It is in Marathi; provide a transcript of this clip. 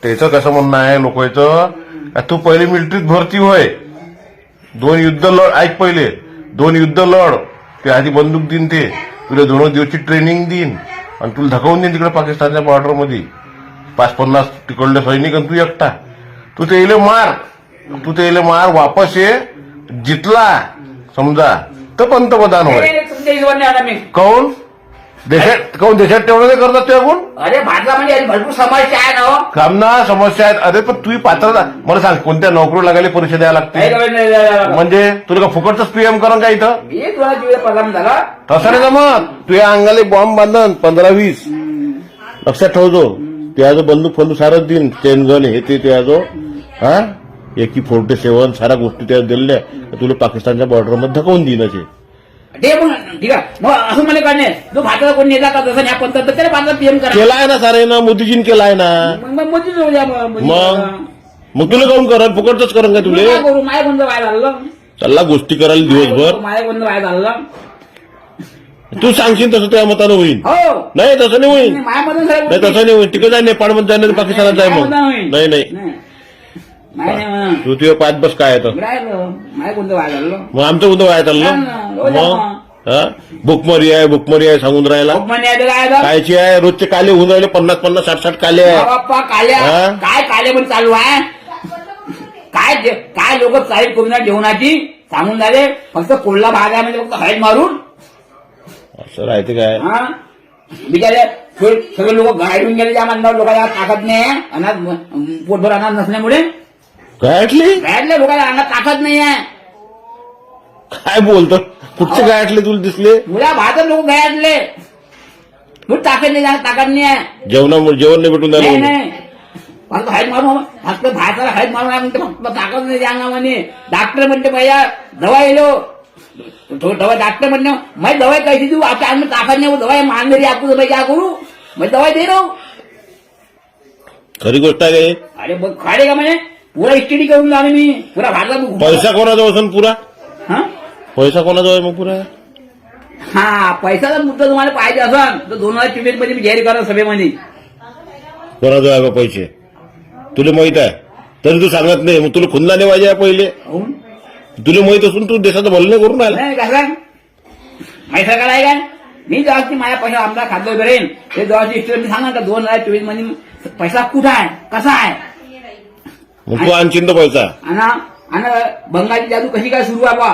त्याचं कसं म्हणणं आहे लोकांचं, तू पहिले मिलिटरीत भरती होय, 2 युद्ध लढ, ऐक पहिले 2 युद्ध लढ, ते आधी बंदूक देईन, ते तुला 2 दिवसची ट्रेनिंग देईन आणि तुला धकावून देईन तिकडे पाकिस्तानच्या बॉर्डरमध्ये 5-50 तिकडले सैनिक आणि तू एकटा. तू ते मार वापस ये, जितला समजा तर पंतप्रधान होय. तुमच्या हिशोबाने आता मी काऊन देशात तेवढं नाही करतात ते आपण. अरे भारतामध्ये भरपूर समस्या आहे ना हो. कामना समस्या आहेत. अरे पण तुम्ही पात्रता मला सांग, कोणत्या नोकरी लागायला परीक्षा द्यायला लागते? म्हणजे तुला का फुकटच पीएम करण का इथं? मी तुला जीव प्रधान झाला तसं नाही जमत. तुझ्या अंगाले बॉम्ब बांधन 15-20 लक्षात ठेवतो. त्याचं बंदूक सारच देईन, चेन गन हे ते त्याचं हा AK-47 साऱ्या गोष्टी त्या दिल्या, तुला पाकिस्तानच्या बॉर्डरमध्ये धकवून देईन. ते पण ठीक आहे. मग असं मला काढणे जो भारताचा कोण नेता का जसं आपण तर त्याला भारतात पीएम करा. केलाय ना सारे ना, मोदीजीने केलाय ना. मग मोदी जाऊ द्या. मग तुला काऊन करत फुकटच करण का तुले? करू माझ्या कोणतं बाहेर झालं, चल्ला गोष्टी करायला दिवसभर. माझ्या कोणतं बाहेर झालं, तू सांगशील तसं त्या मतानं होईल. हो नाही तसं नाही होईल. माझ्यामधून नाही तसं नाही होईल. तिकडे जाय, नेपाळमध्ये जाय, पाकिस्तानात जाय. मग नाही तू तुझ्या 5 बस काय येतं. माझ्या कोणतं बाहेर झालं, मग आमचं उद्या वाया चाललं. मग भुकमरी आहे सांगून राहिला. कायची आहे, रोजचे काले होऊन राहिले 50-50, 60-60 काले आहे. बाप्पा काल्या काय काले पण चालू आहे. काय लोक साईड करून जेवणाची सांगून झाले. फक्त कोल्हा भाग आहे म्हणजे फक्त हळद मारून असं राहते काय. बिचारे सगळे लोक गाडून गेले. त्या मानवावर लोकांना ताकद नाही, अनाथ पोटभर अनाथ नसल्यामुळे गायटले लोकांना अंगात ताकद नाही आहे. काय बोलतो, कुठचे गायटले तुला दिसले? मुला भारतात लोक गायटले, ताकद नाही, ताकद नाही आहे. जेवण नाही भेटून राहिलं. नाही फक्त हळद मारून, फक्त भारताला हळद मारून आहे म्हणते, फक्त ताकद नाही अंगामध्ये. डॉक्टर म्हणते भैया दवा येलो, दवा डॉक्टर म्हणते मैं दवाई कैसी दूं, आपल्या अंग में ताकद नहीं, वो दवाई मांग रही आपको, मैं क्या करूं, मैं दवाई दे रहा हूं. खरी गोष्ट आहे. अरे बघ खाडे का म्हणे पुरा स्टडी करून झाले मी, पुरा भारतात. पैसा कोणाजवळ असेल पुरा? हा पैसा कोणाजवळ मग पुरा? हा पैसाचा मुद्दा तुम्हाला पाहिजे असेल तर 2024 मध्ये मी जाहीर करा सभेमध्ये. कोणाजवळ आहे पैसे तुला माहित आहे तरी तू सांगत नाही. मग तुला खुन्ना नाही पाहिजे पहिले. तुला माहित असून तू देशाचं भलं नाही करून राहिला. पैसा काय काय मी जेव्हा माझ्या पैसा आमचा खाद्य करेन ते जेव्हाची हिस्ट्री सांगा का 2024 मध्ये पैसा कुठं आहे, कसा आहे. मग तू आणखीन तो पैसा आणि बंगालची जादू कशी काय सुरू आहे बा.